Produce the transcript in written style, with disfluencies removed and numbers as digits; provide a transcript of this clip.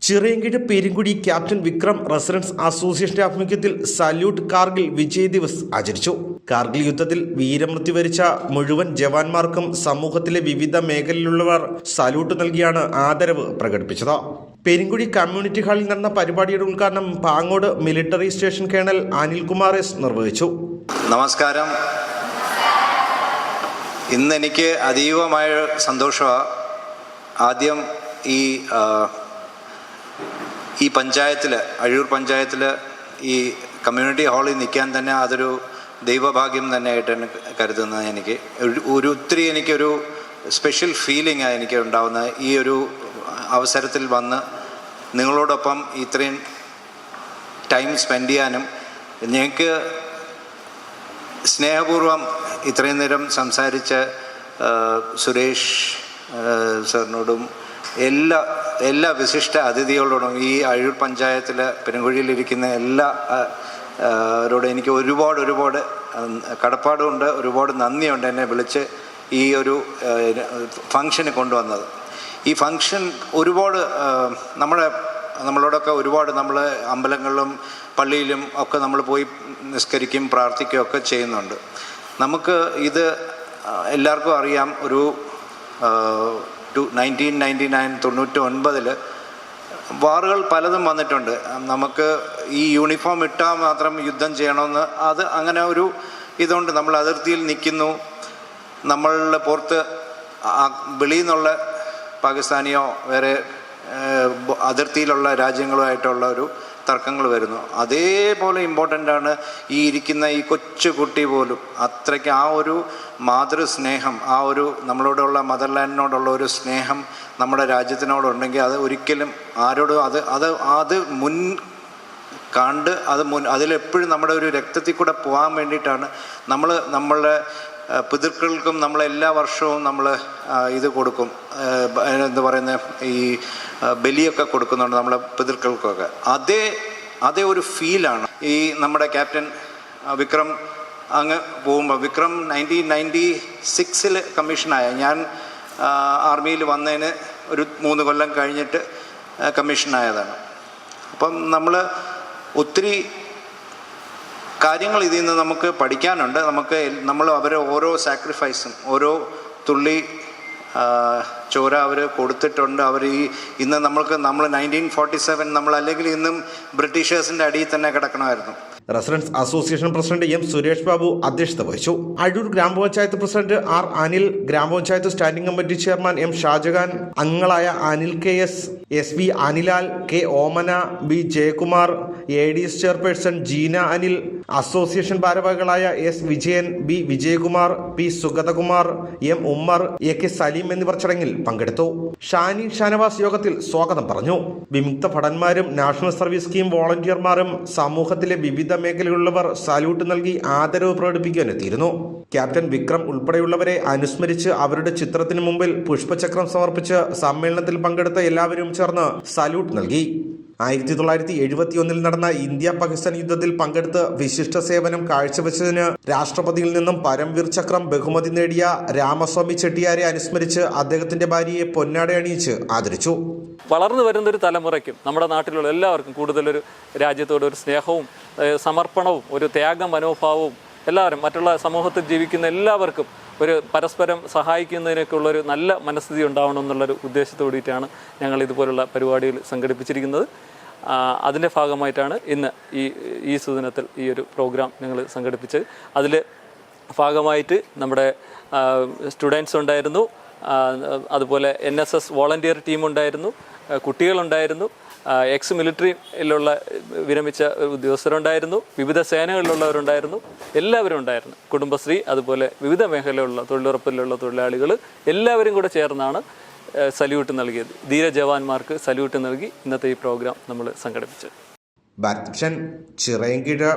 Chirayinkeezhu Perungudi captain Vikram residence അസോസിയേഷന്റെ ആഭിമുഖ്യത്തിൽ salute Kargil Vijay Divas ആചരിച്ചു. കാർഗിൽ യുദ്ധത്തിൽ വീരമൃത്യു വരിച്ച മുഴുവൻ ജവാന്മാർക്കും സമൂഹത്തിലെ വിവിധ മേഖലയിലുള്ളവർ സല്യൂട്ട് നൽകിയാണ് ആദരവ് പ്രകടിപ്പിച്ചത്. പെരുങ്കുടി കമ്മ്യൂണിറ്റി ഹാളിൽ നടന്ന പരിപാടിയുടെ ഉദ്ഘാടനം Pangode military station colonel Anilkumar S നിർവഹിച്ചു. നമസ്കാരം. ഇന്ന് എനിക്ക് അതീവമായ സന്തോഷമാണ്. ആദ്യം ഈ പഞ്ചായത്തിൽ, അഴിയൂർ പഞ്ചായത്തിൽ ഈ കമ്മ്യൂണിറ്റി ഹാളിൽ നിൽക്കാൻ തന്നെ അതൊരു ദൈവഭാഗ്യം തന്നെയായിട്ടാണ് കരുതുന്നത്. എനിക്കൊരു സ്പെഷ്യൽ ഫീലിംഗാണ് എനിക്ക് ഉണ്ടാകുന്നത്. ഈ ഒരു അവസരത്തിൽ വന്ന് നിങ്ങളോടൊപ്പം ഇത്രയും ടൈം സ്പെൻഡ് ചെയ്യാനും, ഞങ്ങൾക്ക് സ്നേഹപൂർവ്വം ഇത്രയും നേരം സംസാരിച്ച സുരേഷ് സാറിനോടും എല്ലാ വിശിഷ്ട അതിഥികളോടും ഈ അഴിയൂർ പഞ്ചായത്തിൽ പെരുങ്കുഴിയിലിരിക്കുന്ന എല്ലാവരോടും എനിക്ക് ഒരുപാട് കടപ്പാടുമുണ്ട്, ഒരുപാട് നന്ദിയുണ്ട് എന്നെ വിളിച്ച് ഈ ഒരു ഫംഗ്ഷന് കൊണ്ടുവന്നത്. ഈ ഫംഗ്ഷൻ ഒരുപാട് നമ്മളോടൊക്കെ ഒരുപാട് നമ്മൾ അമ്പലങ്ങളിലും പള്ളിയിലും ഒക്കെ നമ്മൾ പോയി നിസ്കരിക്കും, പ്രാർത്ഥിക്കുകയും ഒക്കെ ചെയ്യുന്നുണ്ട്. നമുക്ക് ഇത് എല്ലാവർക്കും അറിയാം. ഒരു 1999 വാറുകൾ പലതും വന്നിട്ടുണ്ട്. നമുക്ക് ഈ യൂണിഫോം ഇട്ടാൽ മാത്രം യുദ്ധം ചെയ്യണമെന്ന് അങ്ങനെ ഒരു ഇതുകൊണ്ട് നമ്മൾ അതിർത്തിയിൽ നിൽക്കുന്നു. നമ്മളുടെ പുറത്ത് വെളിയിൽ നിന്നുള്ള പാകിസ്ഥാനിയോ വേറെ അതിർത്തിയിലുള്ള രാജ്യങ്ങളുമായിട്ടുള്ള ഒരു തർക്കങ്ങൾ വരുന്നു. അതേപോലെ ഇമ്പോർട്ടൻ്റ് ആണ് ഈ ഇരിക്കുന്ന ഈ കൊച്ചു കുട്ടി പോലും. അത്രയ്ക്ക് ആ ഒരു മാതൃസ്നേഹം, ആ ഒരു നമ്മളോടുള്ള മദർലാൻഡിനോടുള്ള ഒരു സ്നേഹം നമ്മുടെ രാജ്യത്തിനോടുണ്ടെങ്കിൽ അത് ഒരിക്കലും ആരോടും അത് മുൻ കണ്ട് അതിലെപ്പോഴും നമ്മുടെ ഒരു രക്തത്തിൽ കൂടെ പോകാൻ വേണ്ടിയിട്ടാണ് നമ്മളുടെ പിതൃക്കൾക്കും നമ്മൾ എല്ലാ വർഷവും നമ്മൾ ഇത് കൊടുക്കും, എന്താ പറയുന്നത്, ഈ ബലിയൊക്കെ കൊടുക്കുന്നുണ്ട് നമ്മളെ പിതൃക്കൾക്കൊക്കെ. അതേ ഒരു ഫീലാണ് ഈ നമ്മുടെ ക്യാപ്റ്റൻ വിക്രം അങ്ങ് പോകുമ്പോൾ. വിക്രം 1996 കമ്മീഷനായ, ഞാൻ ആർമിയിൽ വന്നതിന് ഒരു 3 കൊല്ലം കഴിഞ്ഞിട്ട് കമ്മീഷനായതാണ്. അപ്പം ഒത്തിരി കാര്യങ്ങൾ ഇതിൽ നിന്ന് നമുക്ക് പഠിക്കാനുണ്ട്. നമ്മൾ അവരെ ഓരോ സാക്രിഫൈസും, ഓരോ തുള്ളി ചോര അവർ കൊടുത്തിട്ടുണ്ട്. ഇന്ന് നമ്മൾ 1947 നമ്മൾ അല്ലെങ്കിൽ ഇന്നും ബ്രിട്ടീഷേഴ്സിൻ്റെ അടിയിൽ തന്നെ കിടക്കണമായിരുന്നു. Residence association president M Suresh Babu അധ്യക്ഷത വഹിച്ചു. അഴൂർ ഗ്രാമപഞ്ചായത്ത് പ്രസിഡന്റ് ആർ അനിൽ, ഗ്രാമപഞ്ചായത്ത് standing committee chairman M Shajahan, അംഗങ്ങളായ Anil KS, SV Anilal, K Omana, B Jayakumar, ADS chairperson Jeena Anil, association ഭാരവാഹികളായ S Vijayan, B Vijayakumar, P Sugathakumar, M Ummer, AK Saleem എന്നിവർ ചടങ്ങിൽ പങ്കെടുത്തു. ഷാനി ഷാനവാസ് യോഗത്തിൽ സ്വാഗതം പറഞ്ഞു. വിമുക്ത ഭടന്മാരും നാഷണൽ സർവീസ് സ്കീം വോളണ്ടിയർമാരും സമൂഹത്തിലെ വിവിധ മേഖലയിലുള്ളവർ സല്യൂട്ട് നൽകി ആദരവ് പ്രകടിപ്പിക്കാനെത്തിയിരുന്നു. ക്യാപ്റ്റൻ വിക്രം ഉൾപ്പെടെയുള്ളവരെ അനുസ്മരിച്ച് അവരുടെ ചിത്രത്തിന് മുമ്പിൽ പുഷ്പചക്രം സമർപ്പിച്ച് സമ്മേളനത്തിൽ പങ്കെടുത്ത എല്ലാവരും ചേർന്ന് സല്യൂട്ട് നൽകി. 1971 നടന്ന ഇന്ത്യ പാകിസ്ഥാൻ യുദ്ധത്തിൽ പങ്കെടുത്ത് വിശിഷ്ട സേവനം കാഴ്ചവെച്ചതിന് രാഷ്ട്രപതിയിൽ നിന്നും പരംവീർ ചക്രം ബഹുമതി നേടിയ രാമസ്വാമി ചെട്ടിയാരെ അനുസ്മരിച്ച് അദ്ദേഹത്തിന്റെ ഭാര്യയെ പൊന്നാട അണിയിച്ച് ആദരിച്ചു. വളർന്നു വരുന്നൊരു തലമുറയ്ക്കും നമ്മുടെ നാട്ടിലുള്ള എല്ലാവർക്കും കൂടുതലൊരു രാജ്യത്തോട് ഒരു സ്നേഹവും സമർപ്പണവും ഒരു ത്യാഗ മനോഭാവവും, എല്ലാവരും മറ്റുള്ള സമൂഹത്തിൽ ജീവിക്കുന്ന എല്ലാവർക്കും ഒരു പരസ്പരം സഹായിക്കുന്നതിനൊക്കെ ഉള്ളൊരു നല്ല മനസ്ഥിതി ഉണ്ടാവണം എന്നുള്ളൊരു ഉദ്ദേശത്തോടിയിട്ടാണ് ഞങ്ങൾ ഇതുപോലുള്ള പരിപാടികൾ സംഘടിപ്പിച്ചിരിക്കുന്നത്. അതിൻ്റെ ഭാഗമായിട്ടാണ് ഇന്ന് ഈ സുദിനത്തിൽ ഈ ഒരു പ്രോഗ്രാം ഞങ്ങൾ സംഘടിപ്പിച്ചത്. അതിൽ ഭാഗമായിട്ട് നമ്മുടെ സ്റ്റുഡൻസ് ഉണ്ടായിരുന്നു, അതുപോലെ NSS വോളണ്ടിയർ ടീമുണ്ടായിരുന്നു, കുട്ടികളുണ്ടായിരുന്നു, എക്സ് മിലിറ്ററിയിലുള്ള വിരമിച്ച ഉദ്യോഗസ്ഥരുണ്ടായിരുന്നു, വിവിധ സേനകളിലുള്ളവരുണ്ടായിരുന്നു, എല്ലാവരും ഉണ്ടായിരുന്നു. കുടുംബശ്രീ, അതുപോലെ വിവിധ മേഖലയിലുള്ള തൊഴിലുറപ്പിലുള്ള തൊഴിലാളികൾ എല്ലാവരും കൂടെ ചേർന്നാണ് സല്യൂട്ട് നൽകിയത്. ധീര ജവാന്മാർക്ക് സല്യൂട്ട് നൽകി ഇന്നത്തെ ഈ പ്രോഗ്രാം നമ്മൾ സംഘടിപ്പിച്ചത്. ചിറയൻകീഴ്.